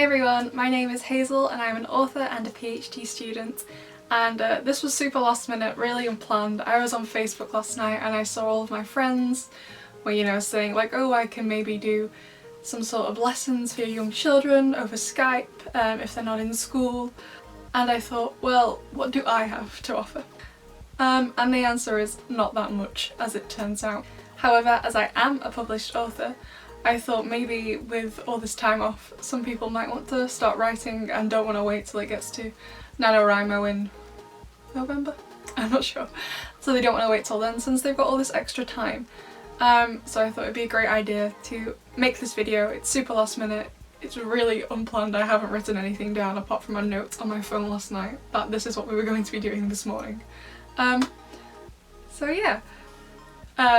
Hi everyone, my name is Hazel and I'm an author and a PhD student, and this was super last minute, really unplanned. I was on Facebook last night and I saw all of my friends were, saying like, oh, I can maybe do some sort of lessons for young children over Skype if they're not in school, and I thought, well, what do I have to offer? And the answer is not that much, as it turns out. However, as I am a published author, I thought maybe with all this time off, some people might want to start writing and don't want to wait till it gets to NaNoWriMo in November? I'm not sure. So they don't want to wait till then since they've got all this extra time. So I thought it'd be a great idea to make this video. It's super last minute. It's really unplanned. I haven't written anything down apart from a note on my phone last night that this is what we were going to be doing this morning. So yeah.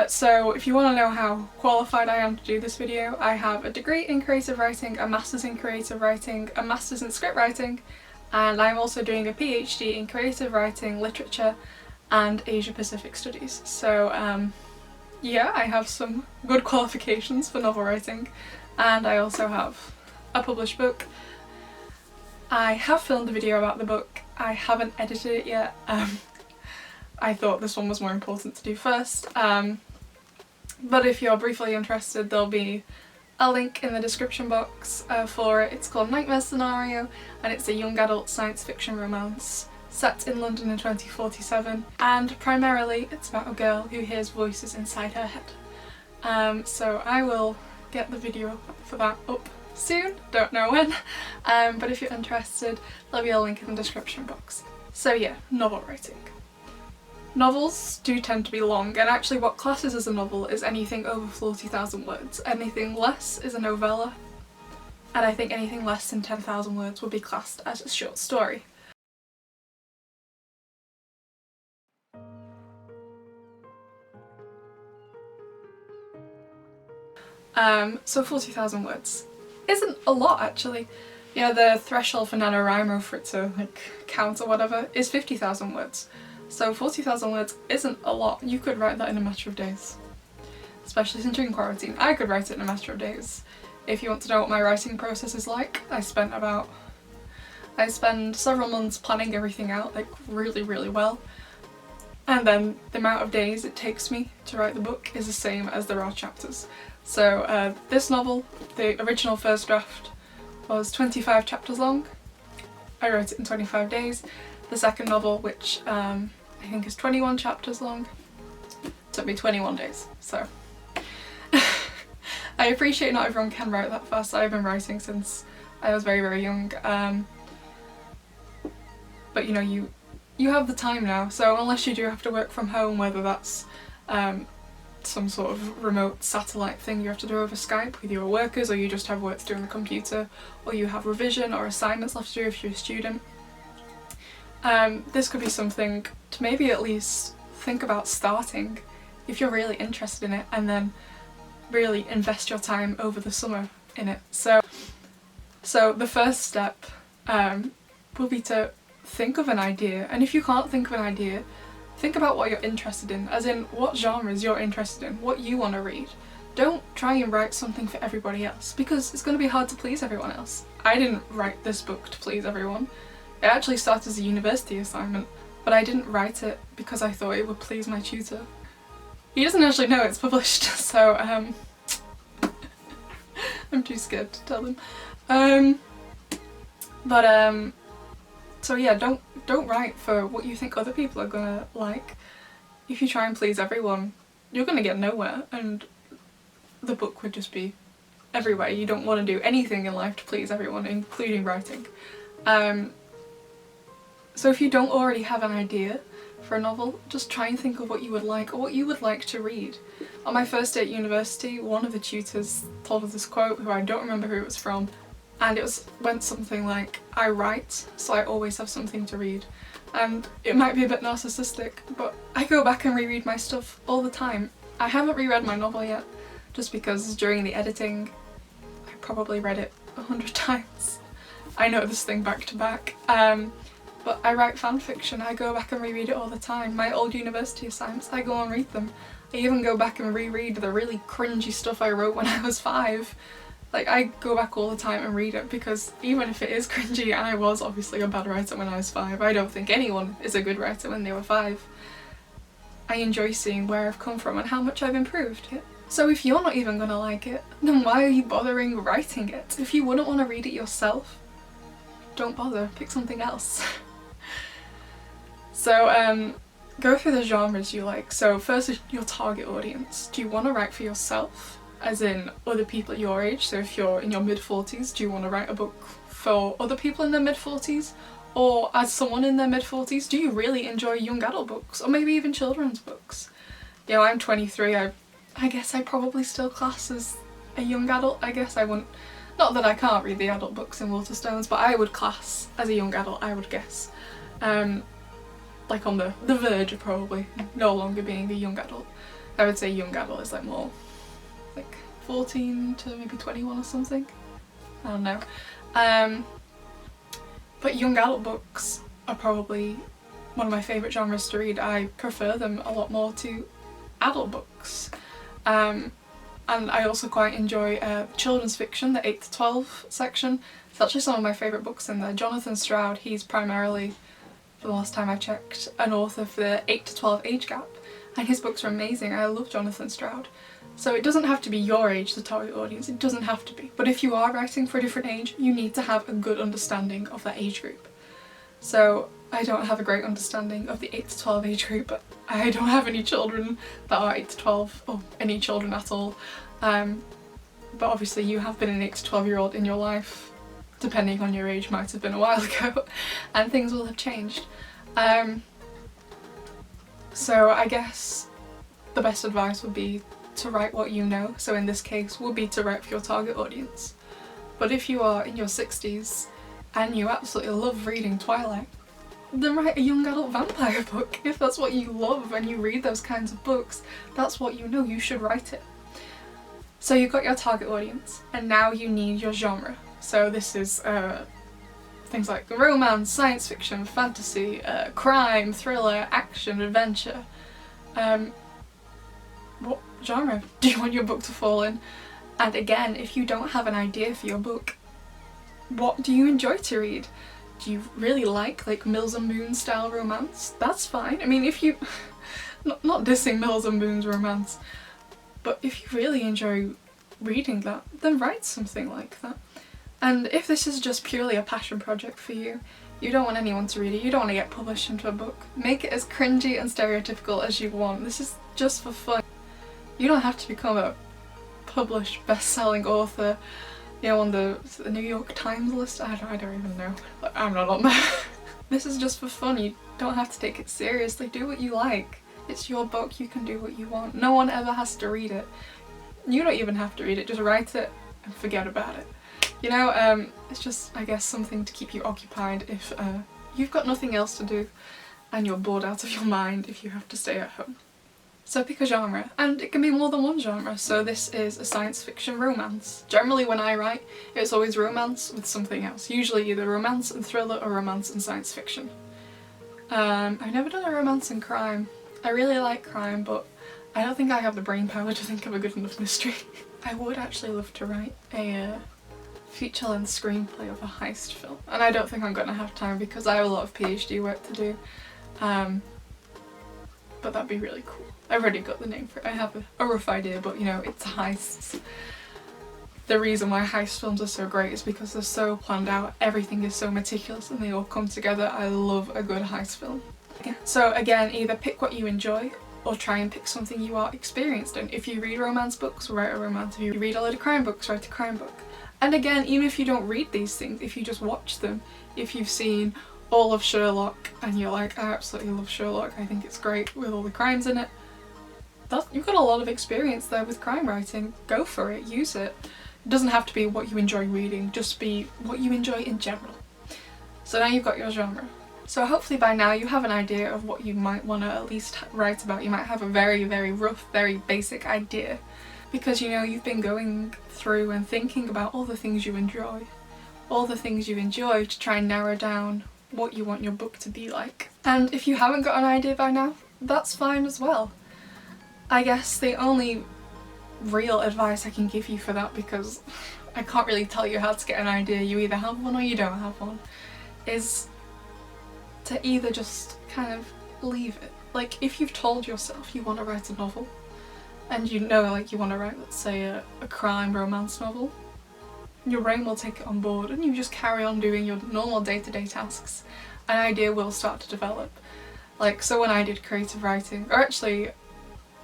So if you want to know how qualified I am to do this video, I have a degree in creative writing, a master's in creative writing, a master's in script writing, and I'm also doing a PhD in creative writing, literature and Asia Pacific studies. So yeah, I have some good qualifications for novel writing, and I also have a published book. I have filmed a video about the book. I haven't edited it yet. I thought this one was more important to do first, but if you're briefly interested, there'll be a link in the description box for it. It's called Nightmare Scenario, and it's a young adult science fiction romance set in London in 2047, and primarily it's about a girl who hears voices inside her head. So I will get the video for that up soon, don't know when, but if you're interested, there'll be a link in the description box. So yeah, novel writing. Novels do tend to be long, and actually what classes as a novel is anything over 40,000 words. Anything less is a novella, and I think anything less than 10,000 words would be classed as a short story. So 40,000 words isn't a lot actually. The threshold for NaNoWriMo for it to count or whatever is 50,000 words. So 40,000 words isn't a lot. You could write that in a matter of days. Especially since you're in quarantine. I could write it in a matter of days. If you want to know what my writing process is like, I spend several months planning everything out, really well. And then the amount of days it takes me to write the book is the same as there are chapters. So this novel, the original first draft, was 25 chapters long. I wrote it in 25 days. The second novel, which I think is 21 chapters long, took me 21 days. So I appreciate not everyone can write that fast. I've been writing since I was very young. But you have the time now, so unless you do have to work from home, whether that's some sort of remote satellite thing you have to do over Skype with your workers, or you just have work to do on the computer, or you have revision or assignments left to do if you're a student. This could be something to maybe at least think about starting if you're really interested in it, and then really invest your time over the summer in it. So the first step will be to think of an idea, and if you can't think of an idea, think about what you're interested in, as in what genres you're interested in, what you want to read. Don't try and write something for everybody else, because it's going to be hard to please everyone else. I didn't write this book to please everyone. It actually started as a university assignment, but I didn't write it because I thought it would please my tutor. He doesn't actually know it's published, so I'm too scared to tell him. So yeah, don't write for what you think other people are gonna like. If you try and please everyone, you're gonna get nowhere, and the book would just be everywhere. You don't want to do anything in life to please everyone, including writing. So if you don't already have an idea for a novel, just try and think of what you would like, or what you would like to read. On my first day at university, one of the tutors told us this quote, who I don't remember who it was from, and it went something like, I write, so I always have something to read. And it might be a bit narcissistic, but I go back and reread my stuff all the time. I haven't reread my novel yet, just because during the editing, I probably read it 100 times. I know this thing back to back. But I write fan fiction. I go back and reread it all the time. My old university assignments, I go and read them. I even go back and reread the really cringy stuff I wrote when I was 5, Like, I go back all the time and read it because even if it is cringy, and I was obviously a bad writer when I was 5, I don't think anyone is a good writer when they were 5. I enjoy seeing where I've come from and how much I've improved. So if you're not even gonna like it, then why are you bothering writing it? If you wouldn't want to read it yourself, don't bother, pick something else. So go through the genres you like. So first is your target audience. Do you want to write for yourself, as in other people at your age? So if you're in your mid-40s, do you want to write a book for other people in their mid-40s? Or as someone in their mid-40s, do you really enjoy young adult books, or maybe even children's books? You know, I'm 23, I guess I probably still class as a young adult. I guess I wouldn't, not that I can't read the adult books in Waterstones, but I would class as a young adult, I would guess. Like on the verge of probably no longer being a young adult. I would say young adult is like more like 14 to maybe 21 or something. I don't know. But young adult books are probably one of my favourite genres to read. I prefer them a lot more to adult books. And I also quite enjoy children's fiction, the 8 to 12 section. It's actually some of my favourite books in there. Jonathan Stroud, he's primarily, for the last time I checked, an author for the 8 to 12 age gap, and his books are amazing. I love Jonathan Stroud. So it doesn't have to be your age, the target audience, it doesn't have to be. But if you are writing for a different age, you need to have a good understanding of that age group. So I don't have a great understanding of the 8 to 12 age group, but I don't have any children that are 8 to 12, or any children at all. But obviously you have been an 8 to 12-year-old in your life, depending on your age, might have been a while ago, and things will have changed. So I guess the best advice would be to write what you know, so in this case would be to write for your target audience. But if you are in your 60s and you absolutely love reading Twilight, then write a young adult vampire book. If that's what you love and you read those kinds of books, that's what you know, you should write it. So you've got your target audience, and now you need your genre. So this is things like romance, science fiction, fantasy, crime, thriller, action, adventure. What genre do you want your book to fall in? And again, if you don't have an idea for your book, what do you enjoy to read? Do you really like Mills and Boon style romance? That's fine. I mean, if you, not dissing Mills and Boon's romance, but if you really enjoy reading that, then write something like that. And if this is just purely a passion project for you, you don't want anyone to read it, you don't want to get published into a book, make it as cringy and stereotypical as you want. This is just for fun. You don't have to become a published best-selling author, you know, on the New York Times list. I don't even know. I'm not on there. This is just for fun. You don't have to take it seriously. Do what you like. It's your book, you can do what you want. No one ever has to read it. You don't even have to read it, just write it and forget about it. You know, it's just, I guess, something to keep you occupied if you've got nothing else to do and you're bored out of your mind if you have to stay at home. So pick a genre, and it can be more than one genre. So this is a science fiction romance. Generally when I write, it's always romance with something else. Usually either romance and thriller or romance and science fiction. I've never done a romance and crime. I really like crime, but I don't think I have the brain power to think of a good enough mystery. I would actually love to write a feature-length screenplay of a heist film, and I don't think I'm going to have time because I have a lot of PhD work to do. But that'd be really cool. I've already got the name for it. I have a rough idea, but you know, it's heists. The reason why heist films are so great is because they're so planned out, everything is so meticulous and they all come together. I love a good heist film. Yeah. So again, either pick what you enjoy or try and pick something you are experienced in. If you read romance books, write a romance. If you read a lot of crime books, write a crime book. And again, even if you don't read these things, if you just watch them, if you've seen all of Sherlock and you're like, I absolutely love Sherlock, I think it's great with all the crimes in it, you've got a lot of experience there with crime writing. Go for it, use it. It doesn't have to be what you enjoy reading, just be what you enjoy in general. So now you've got your genre. So hopefully by now you have an idea of what you might want to at least write about. You might have a very, very rough, very basic idea, because you know you've been going through and thinking about all the things you enjoy. All the things you enjoy to try and narrow down what you want your book to be like. And if you haven't got an idea by now, that's fine as well. I guess the only real advice I can give you for that, because I can't really tell you how to get an idea, you either have one or you don't have one, is to either just kind of leave it. Like, if you've told yourself you want to write a novel, and you know, like, you want to write, let's say, a crime romance novel, your brain will take it on board and you just carry on doing your normal day-to-day tasks. An idea will start to develop. Like, so when I did creative writing, or actually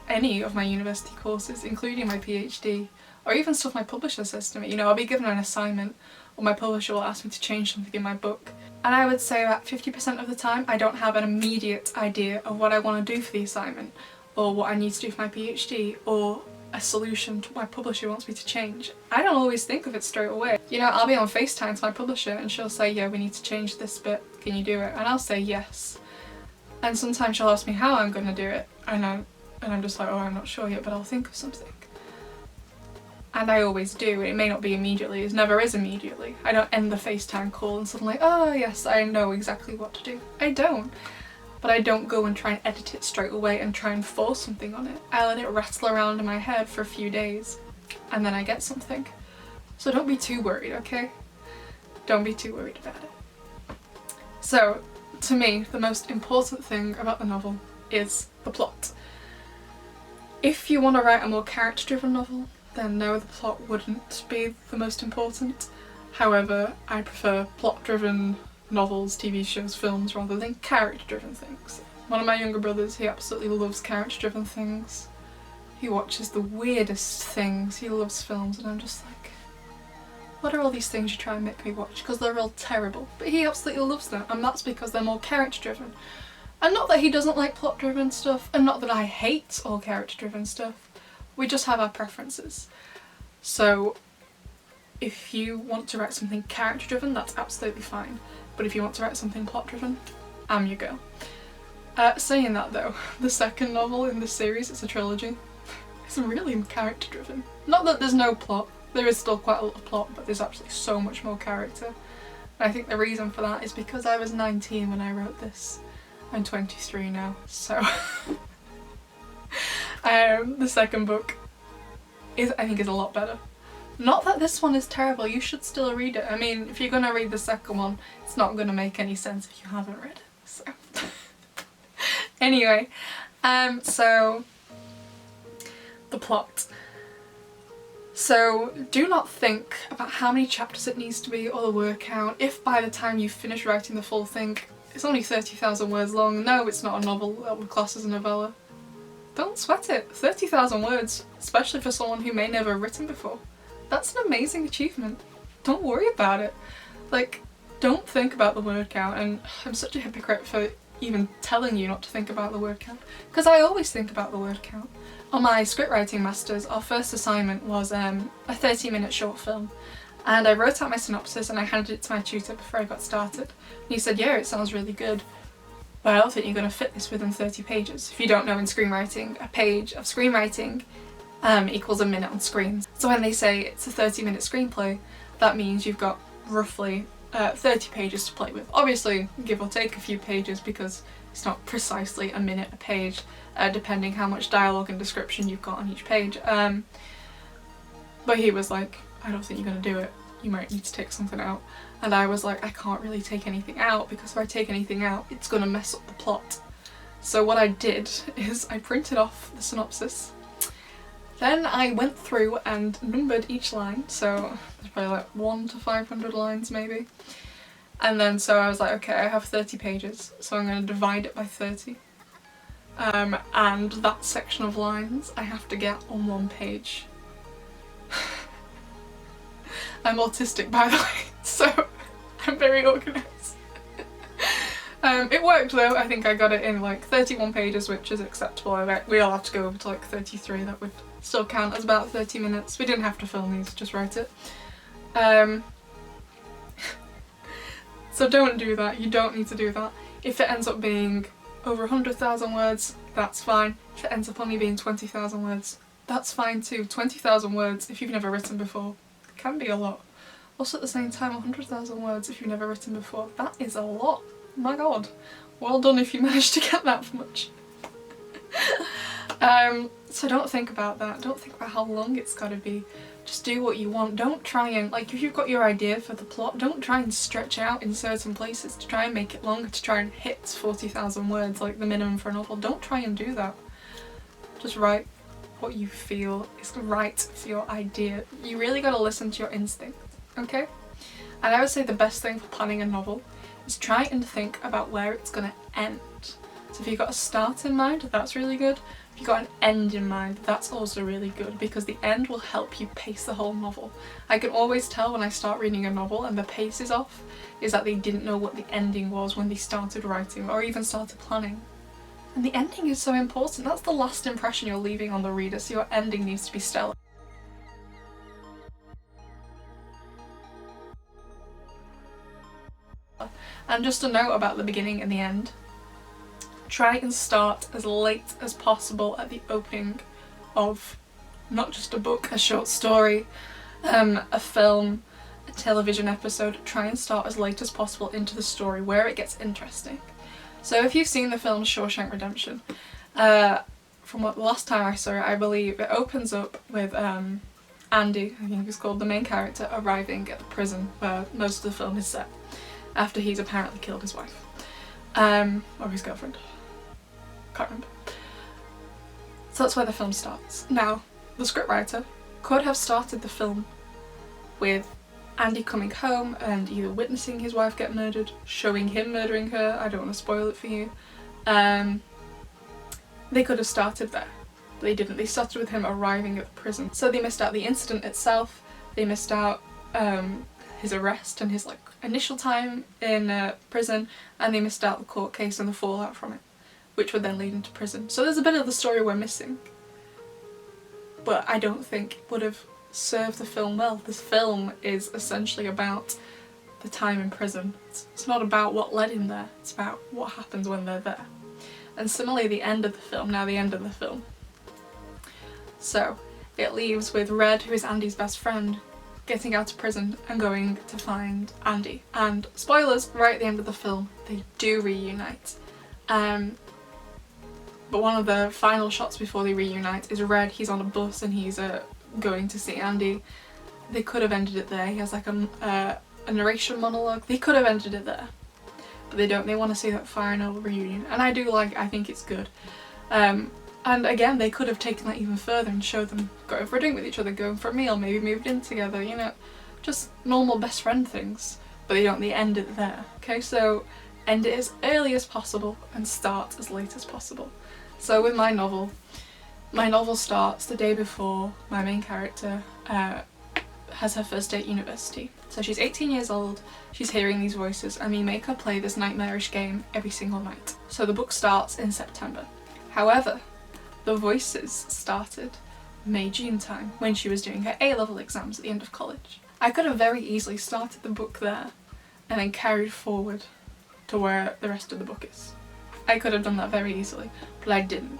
any of my university courses, including my PhD, or even stuff my publisher says to me, you know, I'll be given an assignment or my publisher will ask me to change something in my book. And I would say about 50% of the time I don't have an immediate idea of what I want to do for the assignment, or what I need to do for my PhD, or a solution to what my publisher wants me to change. I don't always think of it straight away. You know, I'll be on FaceTime to my publisher and she'll say, yeah, we need to change this bit, can you do it? And I'll say yes. And sometimes she'll ask me how I'm going to do it, and I'm just like, oh, I'm not sure yet, but I'll think of something. And I always do. It may not be immediately, it never is immediately. I don't end the FaceTime call and suddenly, oh yes, I know exactly what to do. I don't. But I don't go and try and edit it straight away and try and force something on it. I let it rattle around in my head for a few days and then I get something. So don't be too worried, okay? Don't be too worried about it. So, to me, the most important thing about the novel is the plot. If you want to write a more character-driven novel, then no, the plot wouldn't be the most important. However, I prefer plot-driven novels, TV shows, films, rather than character-driven things. One of my younger brothers, he absolutely loves character-driven things. He watches the weirdest things, he loves films, and I'm just like, what are all these things you try and make me watch? Because they're all terrible. But he absolutely loves them, and that's because they're more character-driven. And not that he doesn't like plot-driven stuff, and not that I hate all character-driven stuff. We just have our preferences. So, if you want to write something character-driven, that's absolutely fine. But if you want to write something plot-driven, I'm your girl. Saying that though, the second novel in this series, it's a trilogy, it's really character-driven. Not that there's no plot, there is still quite a lot of plot, but there's actually so much more character. And I think the reason for that is because I was 19 when I wrote this. I'm 23 now, so the second book I think is a lot better. Not that this one is terrible, you should still read it. I mean, if you're gonna read the second one, it's not gonna make any sense if you haven't read it, so. Anyway, so the plot. So do not think about how many chapters it needs to be or the word count. If by the time you finish writing the full thing, it's only 30,000 words long, no, it's not a novel that would class as a novella. Don't sweat it. 30,000 words, especially for someone who may never have written before. That's an amazing achievement. Don't worry about it. Like, don't think about the word count, and I'm such a hypocrite for even telling you not to think about the word count, because I always think about the word count. On my scriptwriting masters, our first assignment was a 30-minute short film, and I wrote out my synopsis and I handed it to my tutor before I got started. And he said, yeah, it sounds really good, but I don't think you're going to fit this within 30 pages. If you don't know in screenwriting, a page of screenwriting equals a minute on screen. So when they say it's a 30-minute screenplay, that means you've got roughly 30 pages to play with. Obviously, give or take a few pages because it's not precisely a minute a page, depending how much dialogue and description you've got on each page. But he was like, I don't think you're going to do it. You might need to take something out. And I was like, I can't really take anything out because if I take anything out, it's going to mess up the plot. So what I did is I printed off the synopsis. Then I went through and numbered each line, so there's probably like 1 to 500 lines maybe. And then so I was like, okay, I have 30 pages, so I'm going to divide it by 30. And that section of lines I have to get on one page. I'm autistic, by the way, so I'm very organised. It worked though. I think I got it in like 31 pages, which is acceptable. We all have to go over to like 33, that would still count as about 30 minutes. We didn't have to film these, just write it. So don't do that, you don't need to do that. If it ends up being over 100,000 words, that's fine. If it ends up only being 20,000 words, that's fine too. 20,000 words, if you've never written before, can be a lot. Also at the same time, 100,000 words if you've never written before, that is a lot. My god. Well done if you managed to get that much. So don't think about that. Don't think about how long it's got to be. Just do what you want. Don't try and, like, if you've got your idea for the plot, don't try and stretch out in certain places to try and make it longer, to try and hit 40,000 words, like the minimum for a novel. Don't try and do that. Just write what you feel is right for your idea. You really gotta listen to your instinct, okay? And I would say the best thing for planning a novel is try and think about where it's gonna end. So if you've got a start in mind, that's really good. If you've got an end in mind, that's also really good, because the end will help you pace the whole novel. I can always tell when I start reading a novel and the pace is off, is that they didn't know what the ending was when they started writing or even started planning. And the ending is so important. That's the last impression you're leaving on the reader, so your ending needs to be stellar. And just a note about the beginning and the end. Try and start as late as possible at the opening of not just a book, a short story, a film, a television episode. Try and start as late as possible into the story where it gets interesting. So if you've seen the film Shawshank Redemption, from what the last time I saw it, I believe it opens up with Andy, I think he's called, the main character, arriving at the prison where most of the film is set, after he's apparently killed his wife. Or his girlfriend. Can't remember. So that's where the film starts. Now, the scriptwriter could have started the film with Andy coming home and either witnessing his wife get murdered, showing him murdering her. I don't want to spoil it for you. They could have started there, but they didn't. They started with him arriving at the prison. So they missed out the incident itself, they missed out his arrest and his like initial time in prison, and they missed out the court case and the fallout from it, which would then lead into prison. So there's a bit of the story we're missing, but I don't think it would have served the film well. This film is essentially about the time in prison. It's not about what led him there, it's about what happens when they're there. And similarly the end of the film, now the end of the film. So it leaves with Red, who is Andy's best friend, getting out of prison and going to find Andy. And spoilers, right at the end of the film, they do reunite. But one of the final shots before they reunite is Red, he's on a bus and he's going to see Andy. They could have ended it there. He has like a narration monologue. They could have ended it there, but they don't. They want to see that final reunion, and I think it's good. And again, they could have taken that even further and showed them going for a drink with each other, going for a meal, maybe moved in together, you know, just normal best friend things, but they don't. They end it there. Okay, so end it as early as possible and start as late as possible. So with my novel starts the day before my main character has her first day at university. So she's 18 years old, she's hearing these voices, and we make her play this nightmarish game every single night. So the book starts in September. However, the voices started May-June time, when she was doing her A-level exams at the end of college. I could have very easily started the book there and then carried forward to where the rest of the book is. I could have done that very easily, but I didn't.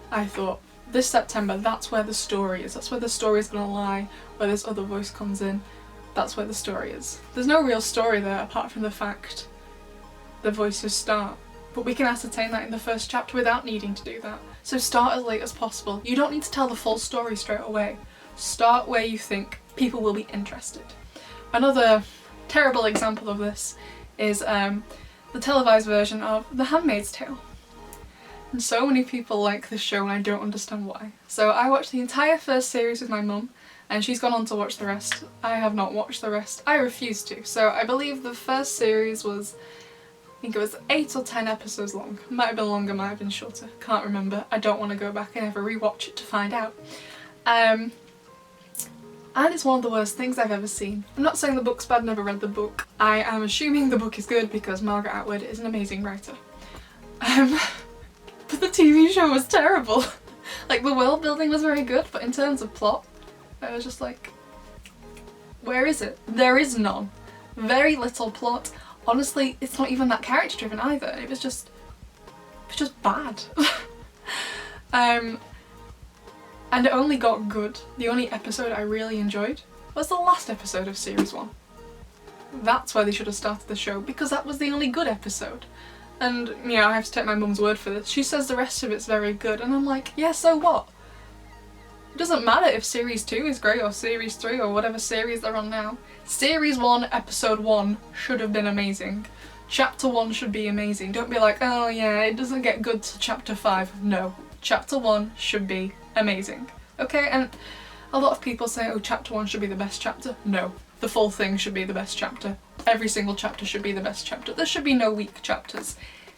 I thought, this September, that's where the story is. That's where the story is going to lie, where this other voice comes in. That's where the story is. There's no real story there apart from the fact the voices start. But we can ascertain that in the first chapter without needing to do that. So start as late as possible. You don't need to tell the full story straight away. Start where you think people will be interested. Another terrible example of this is the televised version of The Handmaid's Tale. And so many people like this show and I don't understand why. So I watched the entire first series with my mum and she's gone on to watch the rest. I have not watched the rest. I refuse to. So I believe the first series was, I think it was 8 or 10 episodes long. Might have been longer, might have been shorter. Can't remember. I don't want to go back and ever rewatch it to find out. And it's one of the worst things I've ever seen. I'm not saying the book's bad, never read the book. I am assuming the book is good because Margaret Atwood is an amazing writer. But the TV show was terrible. Like, the world building was very good, but in terms of plot, I was just like, where is it? There is none. Very little plot. Honestly, it's not even that character driven either. It was just bad. And it only got good. The only episode I really enjoyed was the last episode of series 1. That's where they should have started the show, because that was the only good episode. And, you know, I have to take my mum's word for this. She says the rest of it's very good, and I'm like, yeah, so what? It doesn't matter if series 2 is great or series 3 or whatever series they're on now. Series 1, episode 1 should have been amazing. Chapter 1 should be amazing. Don't be like, oh yeah, it doesn't get good to chapter 5. No. Chapter 1 should be amazing. Okay, and a lot of people say, oh, chapter 1 should be the best chapter. No. The full thing should be the best chapter. Every single chapter should be the best chapter. There should be no weak chapters.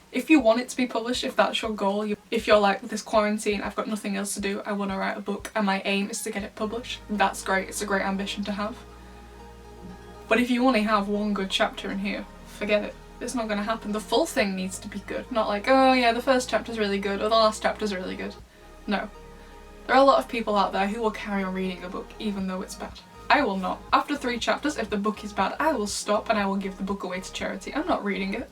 If you want it to be published, if that's your goal, if you're like, this quarantine, I've got nothing else to do, I want to write a book and my aim is to get it published, that's great. It's a great ambition to have. But if you only have one good chapter in here, forget it. It's not going to happen. The full thing needs to be good. Not like, oh yeah, the first chapter's really good or the last chapter's really good. No. There are a lot of people out there who will carry on reading a book even though it's bad. I will not. After 3 chapters, if the book is bad, I will stop and I will give the book away to charity. I'm not reading it.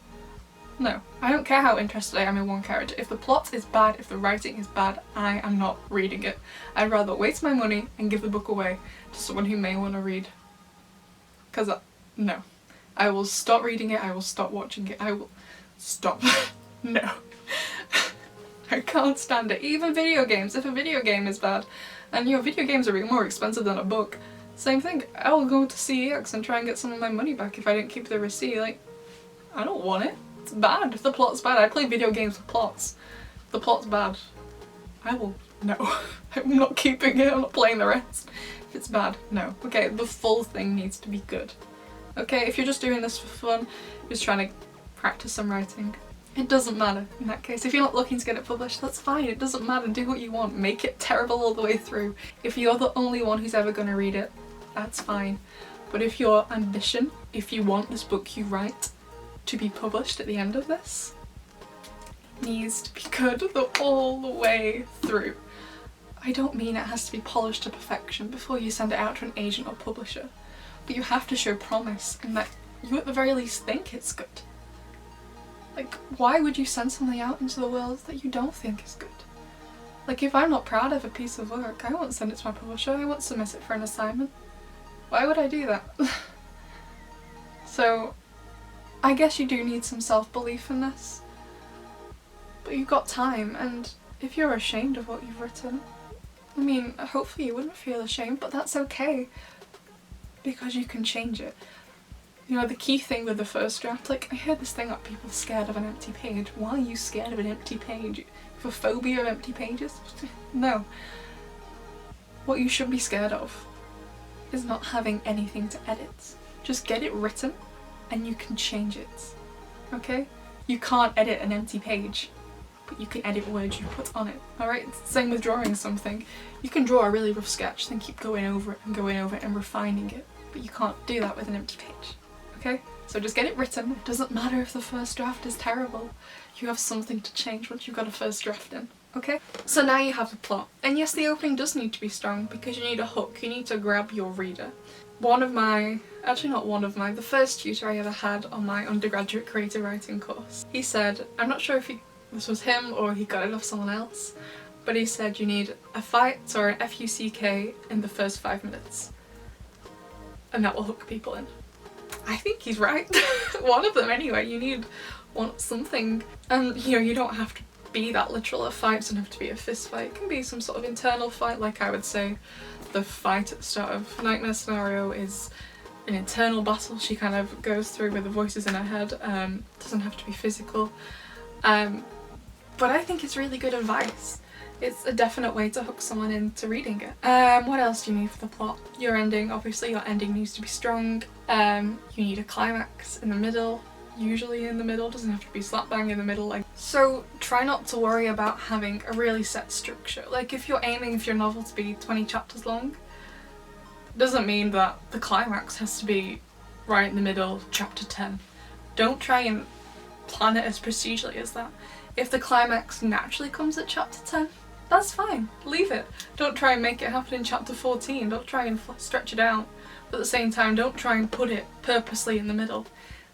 No. I don't care how interested I am in one character. If the plot is bad, if the writing is bad, I am not reading it. I'd rather waste my money and give the book away to someone who may want to read. Because, no. I will stop reading it, I will stop watching it, I will stop. No. I can't stand it. Even video games. If a video game is bad, and your video games are more expensive than a book, same thing. I will go to CEX and try and get some of my money back if I didn't keep the receipt. Like, I don't want it. It's bad. If the plot's bad, I play video games with plots. If the plot's bad, I will, no. I'm not keeping it, I'm not playing the rest. If it's bad, no. Okay, the full thing needs to be good. Okay, if you're just doing this for fun, just trying to practice some writing, it doesn't matter in that case. If you're not looking to get it published, that's fine. It doesn't matter. Do what you want. Make it terrible all the way through. If you're the only one who's ever going to read it, that's fine. But if your ambition, if you want this book you write to be published at the end of this, it needs to be good all the way through. I don't mean it has to be polished to perfection before you send it out to an agent or publisher. But you have to show promise and that you at the very least think it's good. Like, why would you send something out into the world that you don't think is good? Like, if I'm not proud of a piece of work, I won't send it to my publisher, I won't submit it for an assignment. Why would I do that? So, I guess you do need some self-belief in this. But you've got time, and if you're ashamed of what you've written, I mean, hopefully you wouldn't feel ashamed, but that's okay. Because you can change it. You know, the key thing with the first draft, like, I heard this thing about people scared of an empty page. Why are you scared of an empty page? You have a phobia of empty pages? No. What you should be scared of is not having anything to edit. Just get it written and you can change it. Okay? You can't edit an empty page, but you can edit words you put on it. Alright? It's the same with drawing something. You can draw a really rough sketch, then keep going over it and refining it. But you can't do that with an empty page. Okay? So just get it written. It doesn't matter if the first draft is terrible. You have something to change once you've got a first draft in. Okay? So now you have the plot. And yes, the opening does need to be strong because you need a hook. You need to grab your reader. The first tutor I ever had on my undergraduate creative writing course, he said, I'm not sure if this was him or he got it off someone else, but he said you need a fight or an FUCK in the first 5 minutes. And that will hook people in. I think he's right. One of them anyway. You want something. And you know, you don't have to be that literal. A fight doesn't have to be a fist fight. It can be some sort of internal fight, like I would say the fight at the start of Nightmare Scenario is an internal battle she kind of goes through with the voices in her head. Doesn't have to be physical. But I think it's really good advice. It's a definite way to hook someone into reading it. What else do you need for the plot? Your ending, obviously your ending needs to be strong. You need a climax in the middle, usually in the middle, doesn't have to be slap bang in the middle. So try not to worry about having a really set structure. Like if you're aiming for your novel to be 20 chapters long, doesn't mean that the climax has to be right in the middle, chapter 10. Don't try and plan it as procedurally as that. If the climax naturally comes at chapter 10, that's fine, leave it. Don't try and make it happen in chapter 14, don't try and stretch it out. But at the same time, don't try and put it purposely in the middle.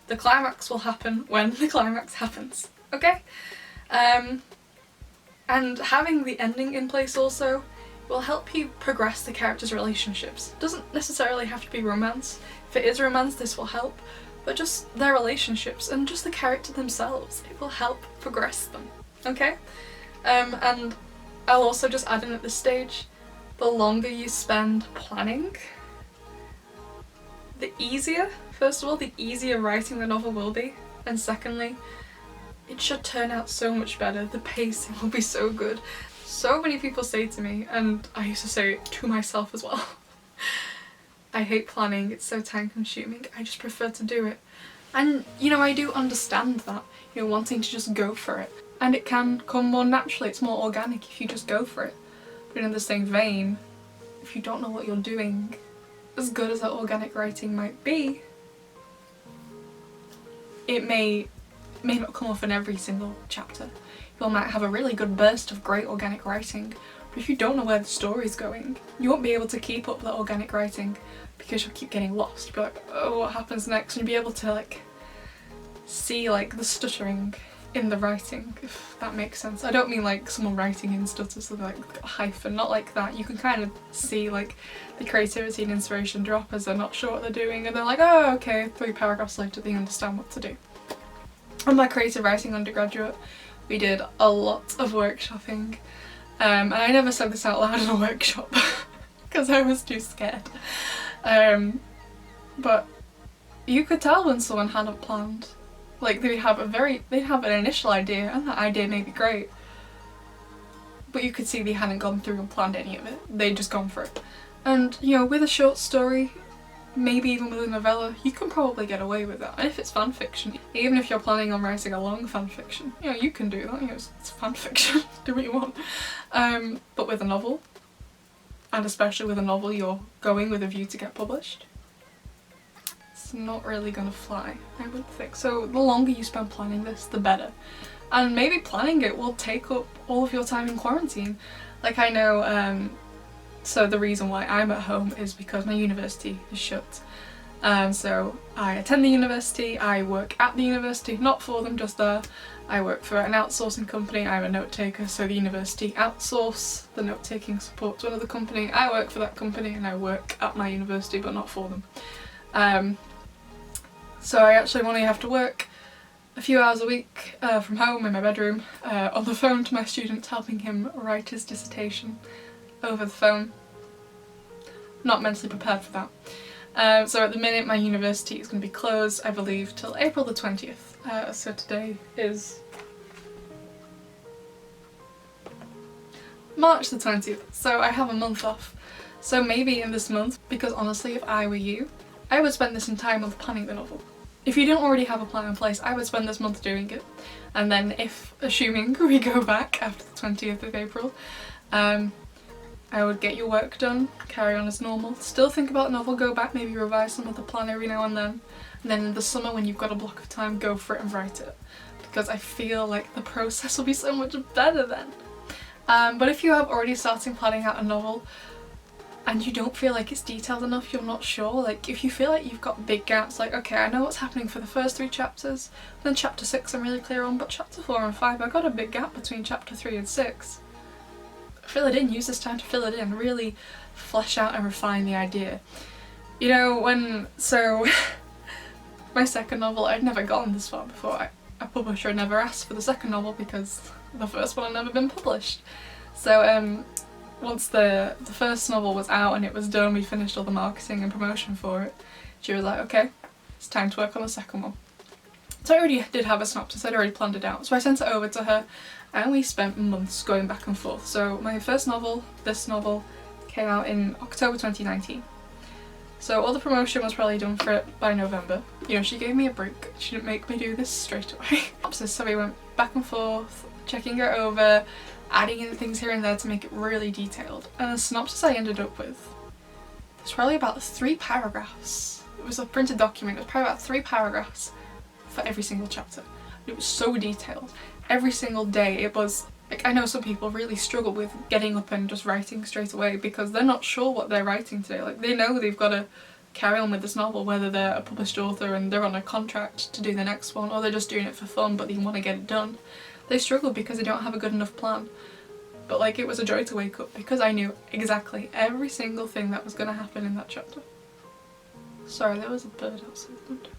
The climax will happen when the climax happens, okay? And having the ending in place also will help you progress the characters' relationships. It doesn't necessarily have to be romance. If it is romance, this will help. But just their relationships and just the character themselves, it will help progress them, okay? And I'll also just add in at this stage, the longer you spend planning, the easier, first of all, the easier writing the novel will be, and secondly, it should turn out so much better. The pacing will be so good. So many people say to me, and I used to say it to myself as well, I hate planning, it's so time consuming, I just prefer to do it. And you know, I do understand that, you know, wanting to just go for it. And it can come more naturally, it's more organic if you just go for it. But in the same vein, if you don't know what you're doing, as good as that organic writing might be, it may not come off in every single chapter. You might have a really good burst of great organic writing, but if you don't know where the story's going, you won't be able to keep up that organic writing because you'll keep getting lost. You'll be like, oh, what happens next? And you'll be able to like see like the stuttering in the writing, if that makes sense. I don't mean like someone writing in stutters, so like a hyphen, not like that. You can kind of see like the creativity and inspiration drop as they're not sure what they're doing and they're like, oh okay, 3 paragraphs later they understand what to do. On my creative writing undergraduate, we did a lot of workshopping, and I never said this out loud in a workshop because I was too scared. But you could tell when someone hadn't planned. Like they'd have an initial idea, and that idea may be great, but you could see they hadn't gone through and planned any of it. They'd just gone for it. And you know, with a short story, maybe even with a novella, you can probably get away with that. And if it's fan fiction, even if you're planning on writing a long fan fiction, you know, you can do that. You know, it's fan fiction. Do what you want. But with a novel, and especially with a novel you're going with a view to get published, it's not really gonna fly, I would think. So the longer you spend planning this, the better. And maybe planning it will take up all of your time in quarantine. Like I know, so the reason why I'm at home is because my university is shut. So I attend the university, I work at the university, not for them, just there. I work for an outsourcing company, I'm a note taker, so the university outsource the note taking support to another company. I work for that company and I work at my university but not for them. So I actually only have to work a few hours a week from home in my bedroom, on the phone to my student, helping him write his dissertation over the phone. Not mentally prepared for that. So at the minute my university is going to be closed, I believe, till April the 20th. So today is March the 20th, so I have a month off. So maybe in this month, because honestly if I were you, I would spend this entire month planning the novel. If you didn't already have a plan in place, I would spend this month doing it. And then if, assuming we go back after the 20th of April, I would get your work done, carry on as normal, still think about the novel, go back, maybe revise some of the plan every now and then in the summer when you've got a block of time, go for it and write it. Because I feel like the process will be so much better then. But if you have already started planning out a novel, and you don't feel like it's detailed enough, you're not sure, like if you feel like you've got big gaps, like okay, I know what's happening for the first 3 chapters, then chapter 6 I'm really clear on, but chapter 4 and 5 I've got a big gap between chapter 3 and 6. Fill it in, use this time to fill it in, really flesh out and refine the idea. You know, so my second novel, I'd never gotten this far before. A publisher had never asked for the second novel because the first one had never been published. So once the first novel was out and it was done, we finished all the marketing and promotion for it, she was like, okay, it's time to work on the second one. So I already did have a synopsis, I'd already planned it out, so I sent it over to her and we spent months going back and forth. So my first novel, this novel, came out in October 2019. So all the promotion was probably done for it by November. You know, she gave me a break, she didn't make me do this straight away. So we went back and forth, checking it over, adding in things here and there to make it really detailed. And the synopsis I ended up with was probably about 3 paragraphs. It was a printed document, it was probably about 3 paragraphs for every single chapter. It was so detailed. Every single day it was, like, I know some people really struggle with getting up and just writing straight away because they're not sure what they're writing today. Like they know they've got to carry on with this novel, whether they're a published author and they're on a contract to do the next one, or they're just doing it for fun but they want to get it done. They struggle because they don't have a good enough plan. But like, it was a joy to wake up because I knew exactly every single thing that was going to happen in that chapter. Sorry, there was a bird outside the window.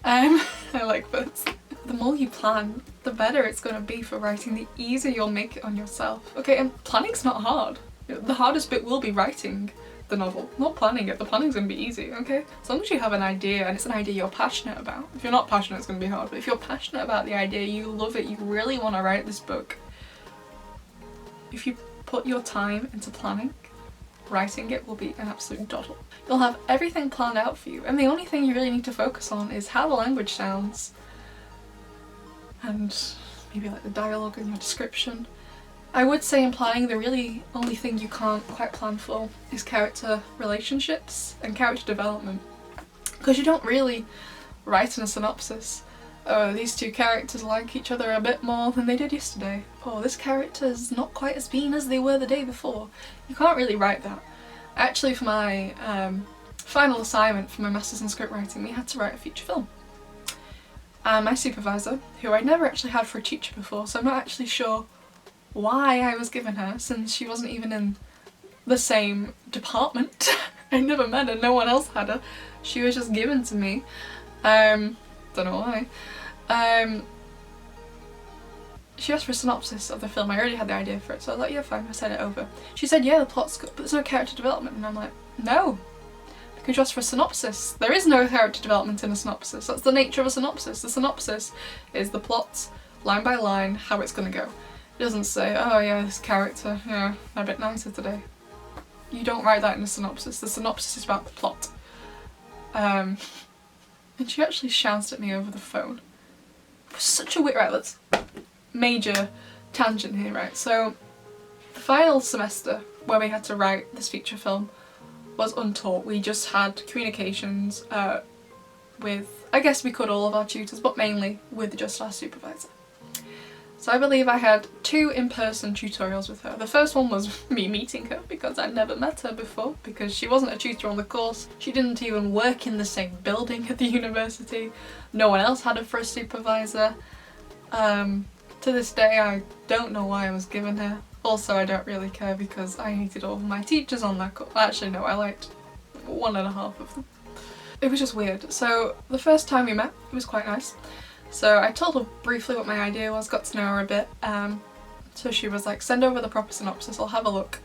I like birds. The more you plan, the better it's going to be for writing, the easier you'll make it on yourself. Okay, and planning's not hard. The hardest bit will be writing the novel, not planning it. The planning's gonna be easy, okay? As long as you have an idea and it's an idea you're passionate about. If you're not passionate, it's gonna be hard, but if you're passionate about the idea, you love it, you really want to write this book, if you put your time into planning, writing it will be an absolute doddle. You'll have everything planned out for you, and the only thing you really need to focus on is how the language sounds, and maybe like the dialogue and your description. I would say in planning, the really only thing you can't quite plan for is character relationships and character development, because you don't really write in a synopsis, oh, these two characters like each other a bit more than they did yesterday, or this character's not quite as mean as they were the day before. You can't really write that. Actually, for my final assignment for my Masters in Scriptwriting, we had to write a feature film. And my supervisor, who I'd never actually had for a teacher before, so I'm not actually sure why I was given her, since she wasn't even in the same department. I never met her, no one else had her. She was just given to me. Don't know why. She asked for a synopsis of the film. I already had the idea for it, so I was like, yeah, fine, I sent it over. She said, yeah, the plot's good, but there's no character development. And I'm like, no, because you asked for a synopsis. There is no character development in a synopsis. That's the nature of a synopsis. The synopsis is the plot, line by line, how it's gonna go. It doesn't say, oh yeah, this character, yeah, a bit nicer today. You don't write that in a synopsis. The synopsis is about the plot. And she actually shouted at me over the phone. It was such a weird... Right, let's... Major tangent here, right? So, the final semester where we had to write this feature film was untaught. We just had communications with, I guess we could all of our tutors, but mainly with just our supervisor. So I believe I had 2 in-person tutorials with her. The first one was me meeting her, because I'd never met her before, because she wasn't a tutor on the course. She didn't even work in the same building at the university. No one else had her for a supervisor. To this day, I don't know why I was given her. Also, I don't really care, because I hated all of my teachers on that course. Actually, no, I liked 1.5 of them. It was just weird. So the first time we met, it was quite nice. So I told her briefly what my idea was, got to know her a bit. So she was like, send over the proper synopsis, I'll have a look.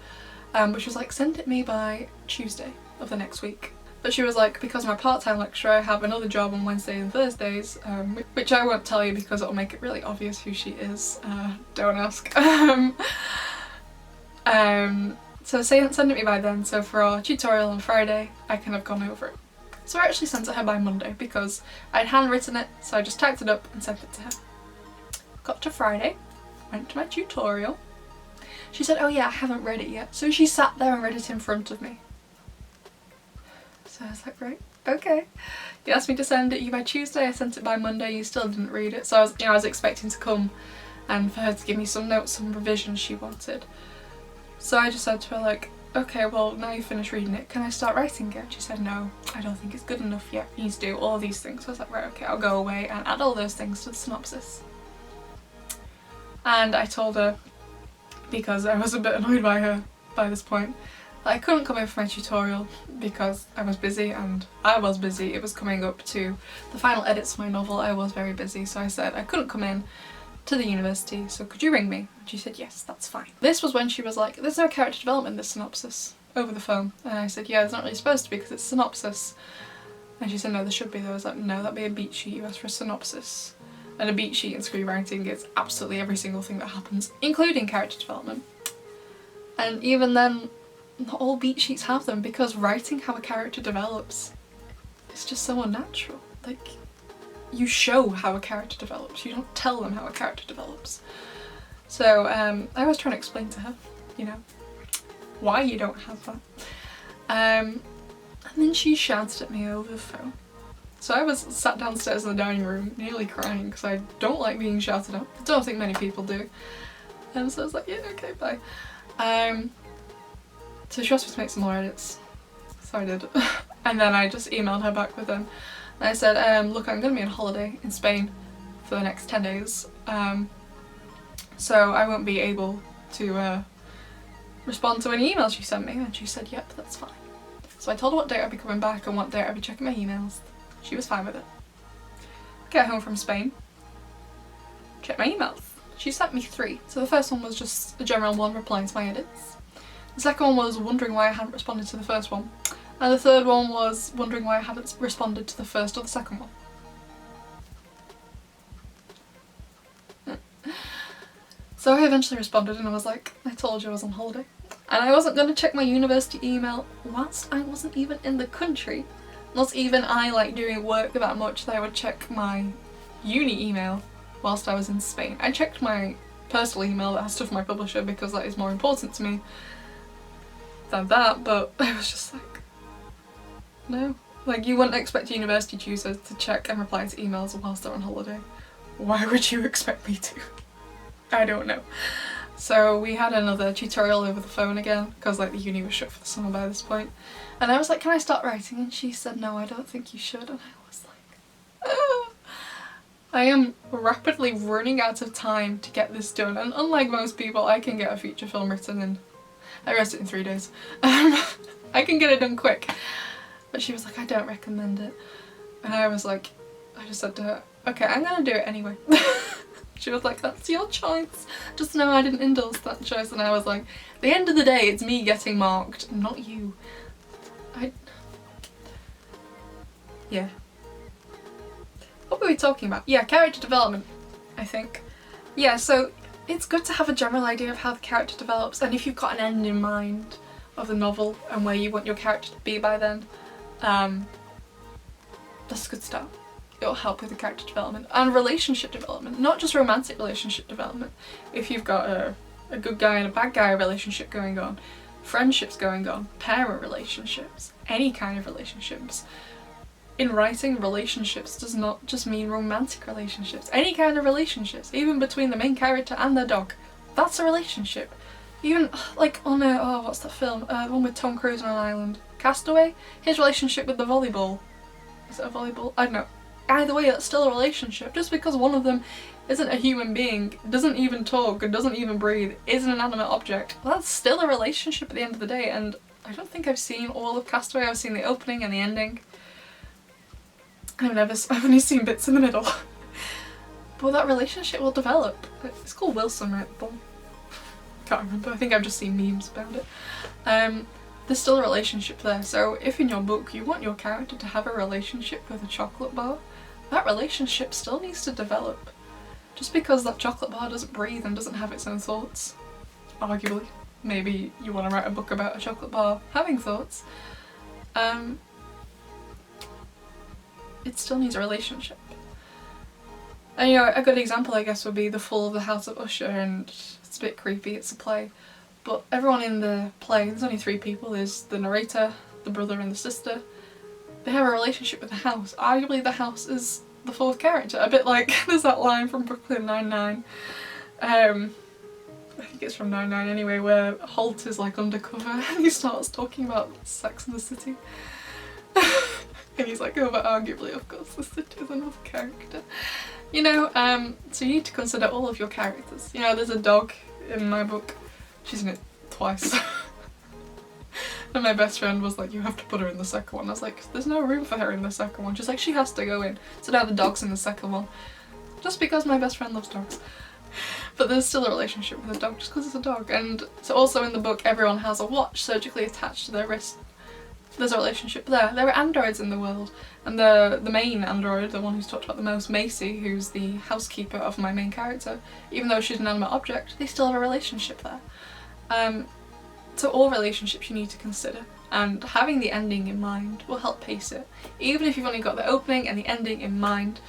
But she was like, send it me by Tuesday of the next week. But she was like, because I'm a part-time lecturer, I have another job on Wednesdays and Thursdays, which I won't tell you because it'll make it really obvious who she is. Don't ask. So send it me by then, so for our tutorial on Friday, I can have gone over it. So I actually sent it her by Monday because I'd handwritten it, so I just typed it up and sent it to her. Got to Friday, went to my tutorial. She said, oh yeah, I haven't read it yet. So she sat there and read it in front of me. So I was like, right, okay. You asked me to send it you by Tuesday, I sent it by Monday, you still didn't read it. So I was expecting to come and for her to give me some notes, some revisions she wanted. So I just said to her like, okay, well now you finished reading it, can I start writing it? She said, no, I don't think it's good enough yet. You need to do all these things. So I was like, right, okay, I'll go away and add all those things to the synopsis. And I told her, because I was a bit annoyed by her by this point, that I couldn't come in for my tutorial because I was busy, and I was busy. It was coming up to the final edits of my novel. I was very busy, so I said I couldn't come in to the university, so could you ring me? And she said, yes, that's fine. This was when she was like, there's no character development in this synopsis, over the phone. And I said, yeah, there's not really supposed to be because it's a synopsis. And she said, no, there should be though. I was like, no, that'd be a beat sheet, you asked for a synopsis. And a beat sheet in screenwriting is absolutely every single thing that happens, including character development. And even then, not all beat sheets have them, because writing how a character develops is just so unnatural. Like, you show how a character develops, you don't tell them how a character develops. So I was trying to explain to her, you know, why you don't have that. And then she shouted at me over the phone. So I was sat downstairs in the dining room nearly crying because I don't like being shouted at. I don't think many people do. And so I was like, yeah, okay, bye. So she asked me to make some more edits. So I did. And then I just emailed her back with them. And I said, look, I'm going to be on holiday in Spain for the next 10 days. So I won't be able to respond to any emails she sent me. And she said, yep, that's fine. So I told her what date I'd be coming back and what date I'd be checking my emails. She was fine with it. Get home from Spain. Check my emails. She sent me 3. So the first one was just a general one replying to my edits. The second one was wondering why I hadn't responded to the first one. And the third one was wondering why I hadn't responded to the first or the second one. So I eventually responded and I was like, I told you I was on holiday. And I wasn't going to check my university email whilst I wasn't even in the country. Not even I like doing work that much that I would check my uni email whilst I was in Spain. I checked my personal email that has stuff from my publisher because that is more important to me than that, but I was just like, no. Like, you wouldn't expect university tutors to check and reply to emails whilst they're on holiday. Why would you expect me to? I don't know. So we had another tutorial over the phone again, because like the uni was shut for the summer by this point. And I was like, can I start writing? And she said, no, I don't think you should. And I was like, ah. I am rapidly running out of time to get this done. And unlike most people, I can get a feature film written in, I wrote it in 3 days. I can get it done quick. But she was like, I don't recommend it. And I was like, I just said to her, okay, I'm gonna do it anyway. She was like, that's your choice. Just know I didn't endorse that choice. And I was like, at the end of the day, it's me getting marked, not you. Yeah. What were we talking about? Yeah, character development, I think. Yeah, so it's good to have a general idea of how the character develops, and if you've got an end in mind of the novel and where you want your character to be by then, that's a good start. It'll help with the character development and relationship development, not just romantic relationship development. If you've got a good guy and a bad guy relationship going on, friendships going on, parent relationships, any kind of relationships. In writing, relationships does not just mean romantic relationships. Any kind of relationships, even between the main character and their dog, that's a relationship. Even like on what's that film? The one with Tom Cruise on an island, Castaway. His relationship with the volleyball. Is it a volleyball? I don't know. Either way, that's still a relationship. Just because one of them isn't a human being, doesn't even talk, and doesn't even breathe, is an inanimate object, well, that's still a relationship at the end of the day. And I don't think I've seen all of Castaway. I've seen the opening and the ending. I've only seen bits in the middle. But that relationship will develop. It's called Wilson, right? Can't remember. I think I've just seen memes about it. There's still a relationship there. So if in your book you want your character to have a relationship with a chocolate bar, that relationship still needs to develop. Just because that chocolate bar doesn't breathe and doesn't have its own thoughts, arguably. Maybe you want to write a book about a chocolate bar having thoughts. It still needs a relationship. And you know, a good example I guess would be The Fall of the House of Usher, and it's a bit creepy, it's a play. But everyone in the play, there's only 3 people, there's the narrator, the brother and the sister. They have a relationship with the house. Arguably the house is the 4th character, a bit like there's that line from Brooklyn Nine-Nine. I think it's from Nine-Nine anyway, where Holt is like undercover and he starts talking about Sex and the City. And he's like, oh, but arguably, of course, the city is another character. You know, so you need to consider all of your characters. You know, there's a dog in my book. She's in it twice. And my best friend was like, you have to put her in the second one. I was like, there's no room for her in the second one. She's like, she has to go in. So now the dog's in the second one. Just because my best friend loves dogs. But there's still a relationship with the dog just because it's a dog. And so also in the book, everyone has a watch surgically attached to their wrist. There's a relationship there. There are androids in the world, and the main android, the one who's talked about the most, Macy, who's the housekeeper of my main character, even though she's an animate object, they still have a relationship there. So all relationships you need to consider, and having the ending in mind will help pace it. Even if you've only got the opening and the ending in mind,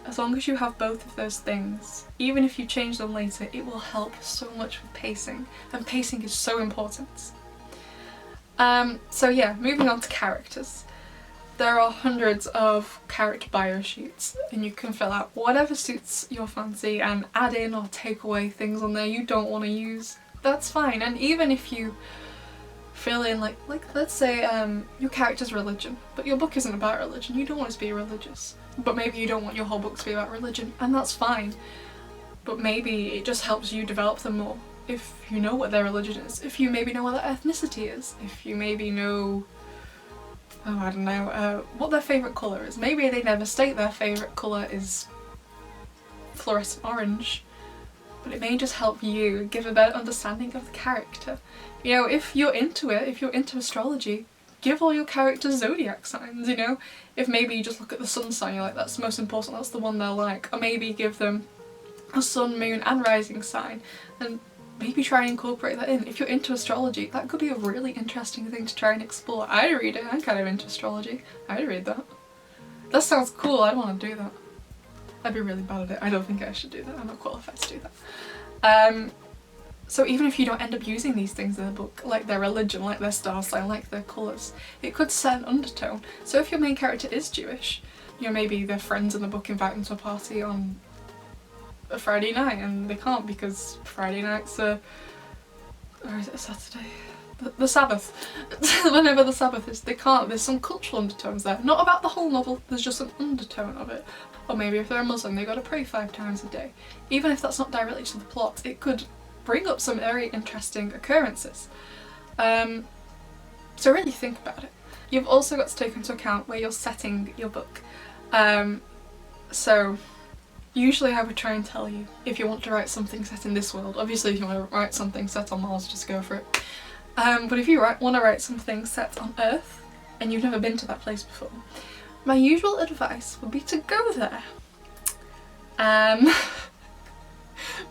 as long as you have both of those things, even if you change them later, it will help so much with pacing, and pacing is so important. So yeah, moving on to characters. There are hundreds of character bio sheets, and you can fill out whatever suits your fancy and add in or take away things on there you don't want to use. That's fine. And even if you fill in like let's say your character's religion, but your book isn't about religion, you don't want it to be religious, but maybe you don't want your whole book to be about religion, and that's fine. But maybe it just helps you develop them more. If you know what their religion is, if you maybe know what their ethnicity is, if you maybe know, oh I don't know, what their favourite colour is. Maybe they never state their favourite colour is fluorescent orange, but it may just help you give a better understanding of the character. You know, if you're into it, if you're into astrology, give all your characters zodiac signs, you know? If maybe you just look at the sun sign, you're like, that's the most important, that's the one they're like. Or maybe give them a sun, moon and rising sign, and maybe try and incorporate that in. If you're into astrology, that could be a really interesting thing to try and explore. I'd read it, I'm kind of into astrology. I'd read that. That sounds cool, I'd want to do that. I'd be really bad at it. I don't think I should do that, I'm not qualified to do that. So even if you don't end up using these things in the book, like their religion, like their star sign, like their colours, it could set an undertone. So if your main character is Jewish, you know, maybe their friends in the book invite them to a party on a Friday night and they can't because Friday nights are, or is it a Saturday? The Sabbath. Whenever the Sabbath is, they can't. There's some cultural undertones there. Not about the whole novel, there's just an undertone of it. Or maybe if they're a Muslim, they've got to pray 5 times a day. Even if that's not directly to the plot, it could bring up some very interesting occurrences. So really think about it. You've also got to take into account where you're setting your book. So usually I would try and tell you if you want to write something set in this world. Obviously if you want to write something set on Mars, just go for it. But if you want to write something set on Earth and you've never been to that place before, my usual advice would be to go there.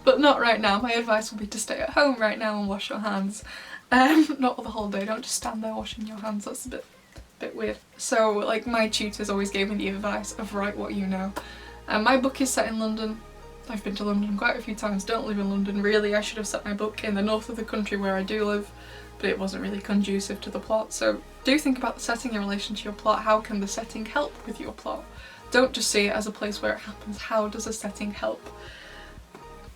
But not right now. My advice would be to stay at home right now and wash your hands. Not the whole day, don't just stand there washing your hands, that's a bit weird. So like my tutors always gave me the advice of write what you know. My book is set in London. I've been to London quite a few times, don't live in London really. I should have set my book in the north of the country where I do live, but it wasn't really conducive to the plot. So do think about the setting in relation to your plot. How can the setting help with your plot? Don't just see it as a place where it happens. How does the setting help?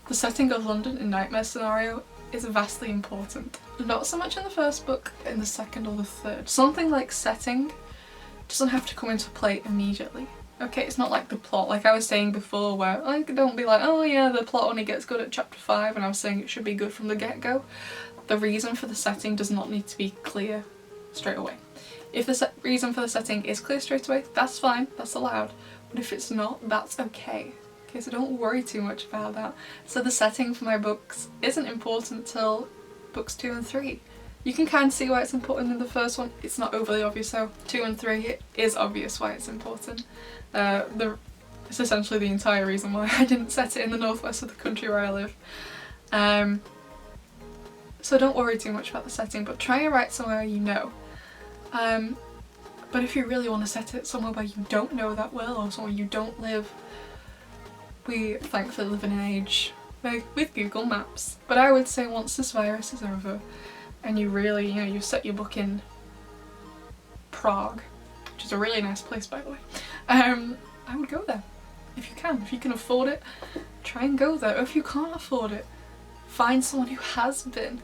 The setting of London in Nightmare Scenario is vastly important. Not so much in the first book, in the second or the third. Something like setting doesn't have to come into play immediately. Okay, it's not like the plot, like I was saying before, where like don't be like, oh yeah, the plot only gets good at chapter 5 and I was saying it should be good from the get-go. The reason for the setting does not need to be clear straight away. If the reason for the setting is clear straight away, that's fine, that's allowed. But if it's not, that's okay. Okay, so don't worry too much about that. So the setting for my books isn't important till books 2 and 3. You can kind of see why it's important in the first one. It's not overly obvious, so 2 and 3 it is obvious why it's important. It's essentially the entire reason why I didn't set it in the northwest of the country where I live. So don't worry too much about the setting, but try and write somewhere you know. But if you really want to set it somewhere where you don't know that well, or somewhere you don't live, we thankfully live in an age with Google Maps. But I would say once this virus is over and you really, you know, you set your book in Prague, which is a really nice place by the way, I would go there. If you can. If you can afford it, try and go there. Or if you can't afford it, find someone who has been.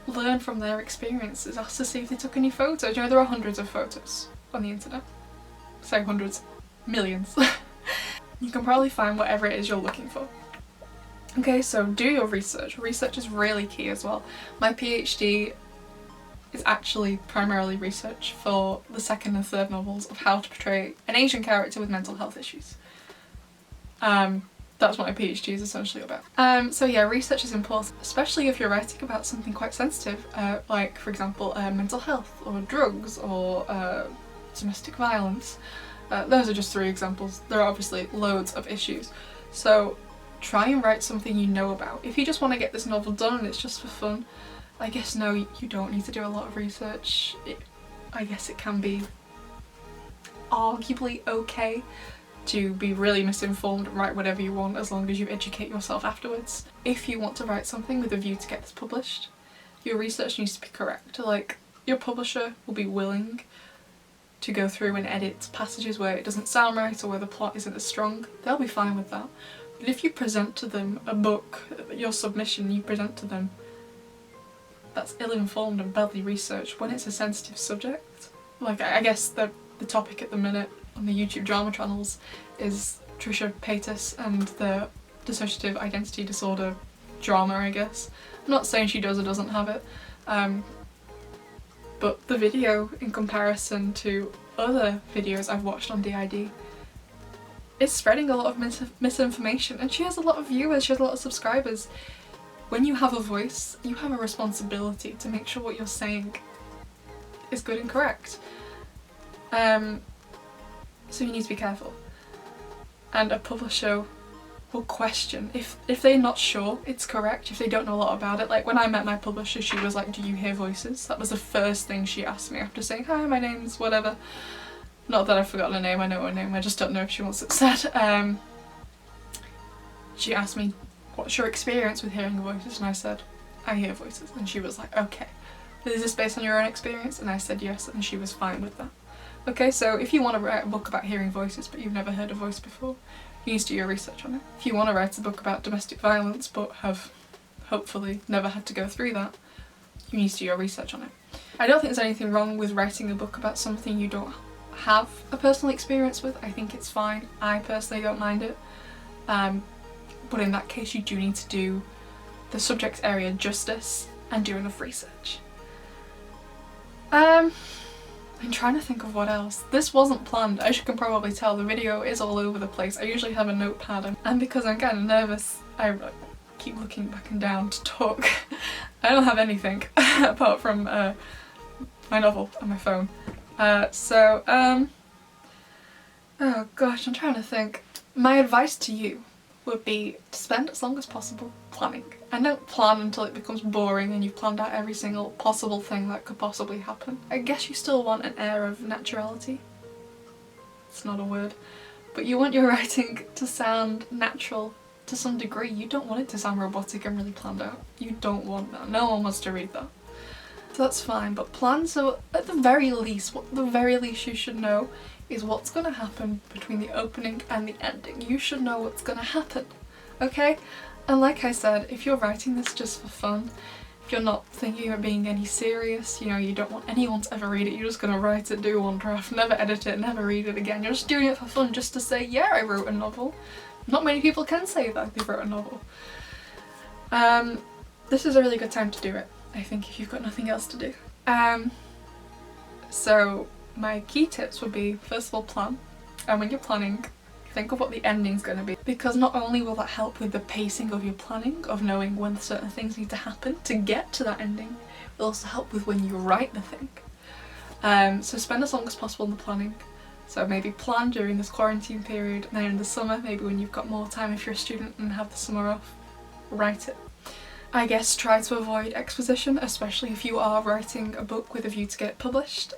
Learn from their experiences. Ask to see if they took any photos. You know, there are hundreds of photos on the internet. Say hundreds. Millions. You can probably find whatever it is you're looking for. Okay, so do your research. Research is really key as well. My PhD is actually primarily research for the second and third novels of how to portray an Asian character with mental health issues. That's what my PhD is essentially about. So yeah, research is important, especially if you're writing about something quite sensitive, like for example mental health or drugs or domestic violence. Those are just 3 examples. There are obviously loads of issues. So try and write something you know about. If you just want to get this novel done and it's just for fun, I guess no, you don't need to do a lot of research. I guess it can be arguably okay to be really misinformed and write whatever you want as long as you educate yourself afterwards. If you want to write something with a view to get this published, your research needs to be correct. Like, your publisher will be willing to go through and edit passages where it doesn't sound right or where the plot isn't as strong. They'll be fine with that. But if you present to them a book, your submission you present to them, that's ill-informed and badly researched when it's a sensitive subject. Like, I guess the topic at the minute on the YouTube drama channels is Trisha Paytas and the dissociative identity disorder drama, I guess. I'm not saying she does or doesn't have it, but the video in comparison to other videos I've watched on DID is spreading a lot of misinformation, and she has a lot of viewers, she has a lot of subscribers, when you have a voice, you have a responsibility to make sure what you're saying is good and correct. So you need to be careful. And a publisher will question if they're not sure it's correct, if they don't know a lot about it. Like when I met my publisher, she was like, do you hear voices? That was the first thing she asked me after saying, hi, my name's whatever. Not that I've forgotten her name, I know her name, I just don't know if she wants it said. She asked me, what's your experience with hearing voices? And I said, I hear voices. And she was like, okay, is this based on your own experience? And I said yes, and she was fine with that. Okay, so if you want to write a book about hearing voices but you've never heard a voice before, you need to do your research on it. If you want to write a book about domestic violence but have hopefully never had to go through that, you need to do your research on it. I don't think there's anything wrong with writing a book about something you don't have a personal experience with. I think it's fine. I personally don't mind it. But in that case you do need to do the subject area justice and do enough research. I'm trying to think of what else. This wasn't planned, as you can probably tell. The video is all over the place. I usually have a notepad, and because I'm kind of nervous, I keep looking back and down to talk. I don't have anything apart from my novel and my phone. Oh gosh, I'm trying to think. My advice to you would be to spend as long as possible planning. And don't plan until it becomes boring and you've planned out every single possible thing that could possibly happen. I guess you still want an air of naturality. It's not a word. But you want your writing to sound natural to some degree. You don't want it to sound robotic and really planned out. You don't want that. No one wants to read that. So that's fine, but plan so at the very least, what the very least you should know is what's going to happen between the opening and the ending. You should know what's going to happen, okay? And like I said, if you're writing this just for fun, if you're not thinking of being any serious, you know, you don't want anyone to ever read it, you're just going to write it, do one draft, never edit it, never read it again, you're just doing it for fun just to say, yeah, I wrote a novel. Not many people can say that they wrote a novel. This is a really good time to do it, I think, if you've got nothing else to do. So my key tips would be, first of all, plan. And when you're planning, think of what the ending's going to be, because not only will that help with the pacing of your planning, of knowing when certain things need to happen to get to that ending, it'll also help with when you write the thing. So spend as long as possible in the planning. So maybe plan during this quarantine period, and then in the summer, maybe when you've got more time if you're a student and have the summer off, write it. I guess try to avoid exposition, especially if you are writing a book with a view to get it published,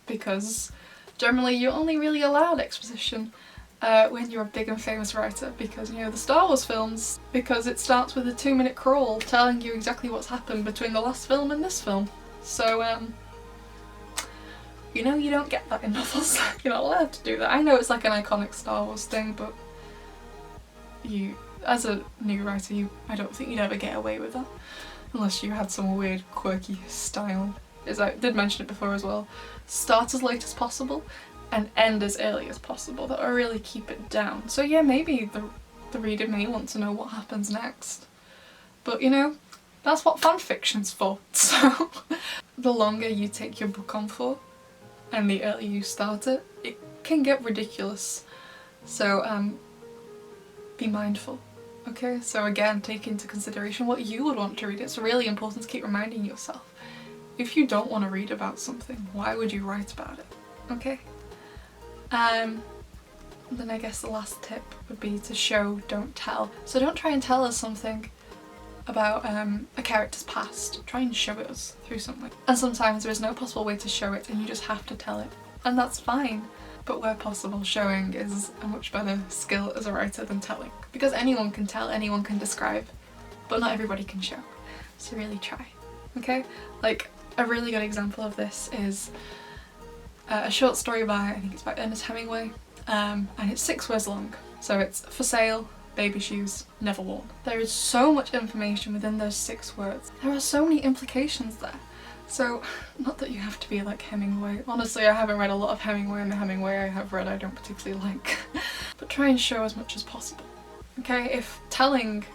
because generally you're only really allowed exposition when you're a big and famous writer, because, you know, the Star Wars films, because it starts with a 2-minute crawl telling you exactly what's happened between the last film and this film. So, you know, you don't get that in novels. You're not allowed to do that. I know it's like an iconic Star Wars thing, but you, as a new writer, I don't think you'd ever get away with that, unless you had some weird, quirky style. As I did mention it before as well, start as late as possible and end as early as possible. That'll really keep it down. So yeah, maybe the reader may want to know what happens next. But you know, that's what fan fiction's for. So the longer you take your book on for, and the earlier you start it, it can get ridiculous. So be mindful. Okay, so again, take into consideration what you would want to read. It's really important to keep reminding yourself. If you don't want to read about something, why would you write about it? Okay? Then I guess the last tip would be to show, don't tell. So don't try and tell us something about a character's past. Try and show it us through something. And sometimes there is no possible way to show it and you just have to tell it. And that's fine. But where possible, showing is a much better skill as a writer than telling. Because anyone can tell, anyone can describe, but not everybody can show. So really try. Okay? Like, a really good example of this is a short story by, I think it's by Ernest Hemingway, and it's 6 words long. So it's for sale, baby shoes, never worn. There is so much information within those 6 words. There are so many implications there. So, not that you have to be like Hemingway. Honestly, I haven't read a lot of Hemingway, and the Hemingway I have read I don't particularly like. But try and show as much as possible. Okay, if telling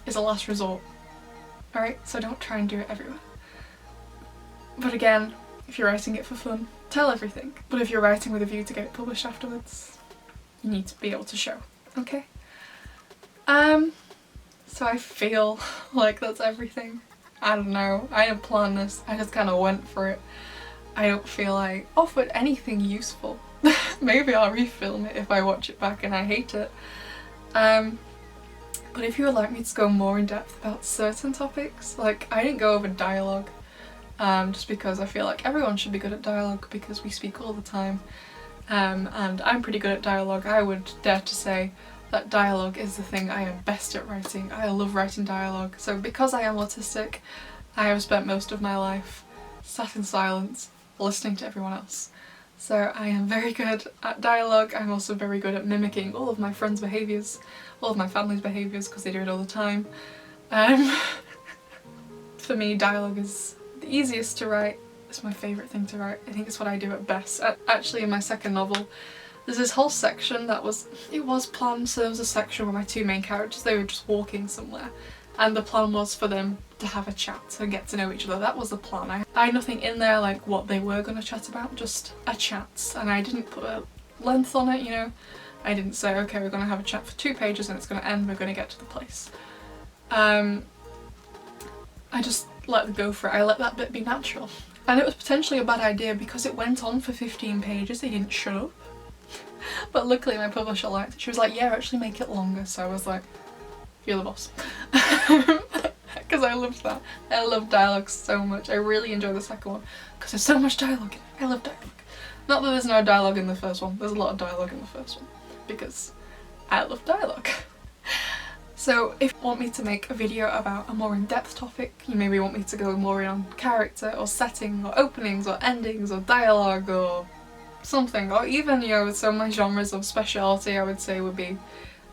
is a last resort, alright, so don't try and do it everywhere. But again, if you're writing it for fun, tell everything. But if you're writing with a view to get it published afterwards, you need to be able to show, okay? So so I feel like that's everything. I don't know, I didn't plan this, I just kind of went for it. I don't feel I offered anything useful. Maybe I'll refilm it if I watch it back and I hate it. But if you would like me to go more in depth about certain topics, like I didn't go over dialogue, just because I feel like everyone should be good at dialogue because we speak all the time. And I'm pretty good at dialogue. I would dare to say that dialogue is the thing I am best at writing. I love writing dialogue. So because I am autistic, I have spent most of my life sat in silence, listening to everyone else. So I am very good at dialogue. I'm also very good at mimicking all of my friends' behaviours, all of my family's behaviours, because they do it all the time. For me, dialogue is the easiest to write. It's my favourite thing to write. I think it's what I do at best. Actually, in my second novel, there's this whole section that was planned. So there was a section where my two main characters, they were just walking somewhere, and the plan was for them to have a chat and get to know each other. That was the plan. I had nothing in there like what they were going to chat about, just a chat, and I didn't put a length on it, you know. I didn't say, okay, we're going to have a chat for 2 pages and it's going to end, we're going to get to the place. I just let them go for it. I let that bit be natural. And it was potentially a bad idea because it went on for 15 pages, they didn't shut up. But luckily my publisher liked it. She was like, yeah, actually make it longer. So I was like, you're the boss. Because I loved that. I love dialogue so much. I really enjoy the second one because there's so much dialogue in it. I love dialogue. Not that there's no dialogue in the first one. There's a lot of dialogue in the first one because I love dialogue. So if you want me to make a video about a more in-depth topic, you maybe want me to go more in on character or setting or openings or endings or dialogue or something, or even, you know, some of my genres of speciality I would say would be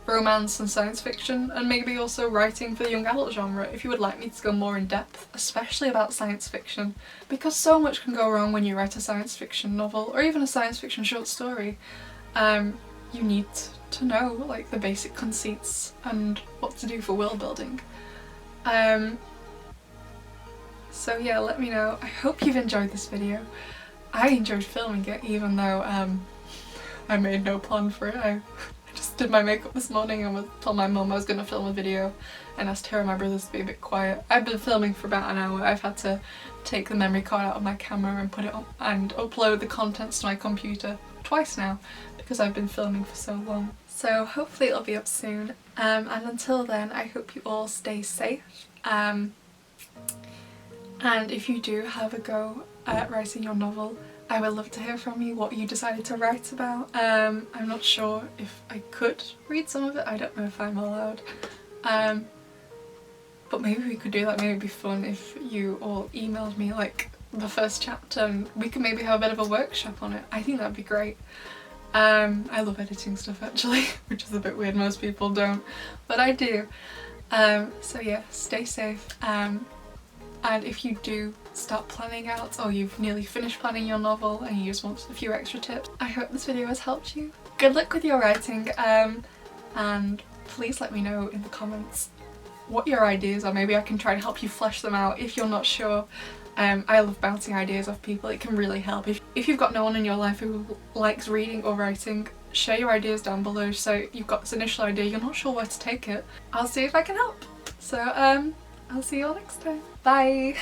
romance and science fiction, and maybe also writing for the young adult genre. If you would like me to go more in depth, especially about science fiction, because so much can go wrong when you write a science fiction novel or even a science fiction short story. You need to know like the basic conceits and what to do for world building. So yeah, let me know. I hope you've enjoyed this video. I enjoyed filming it even though I made no plan for it. I just did my makeup this morning and told my mum I was going to film a video and asked her and my brothers to be a bit quiet. I've been filming for about an hour. I've had to take the memory card out of my camera and put it on and upload the contents to my computer twice now because I've been filming for so long. So hopefully it'll be up soon, and until then I hope you all stay safe, and if you do have a go at writing your novel, I would love to hear from you what you decided to write about. I'm not sure if I could read some of it, I don't know if I'm allowed, but maybe we could do that. Maybe it'd be fun if you all emailed me like the first chapter and we could maybe have a bit of a workshop on it. I think that'd be great. I love editing stuff actually, which is a bit weird, most people don't, but I do. So yeah, stay safe, and if you do start planning out or you've nearly finished planning your novel and you just want a few extra tips, I hope this video has helped you. Good luck with your writing, and please let me know in the comments what your ideas are. Maybe I can try and help you flesh them out if you're not sure. I love bouncing ideas off people. It can really help. If you've got no one in your life who likes reading or writing, share your ideas down below. So you've got this initial idea, you're not sure where to take it. I'll see if I can help. So I'll see you all next time. Bye!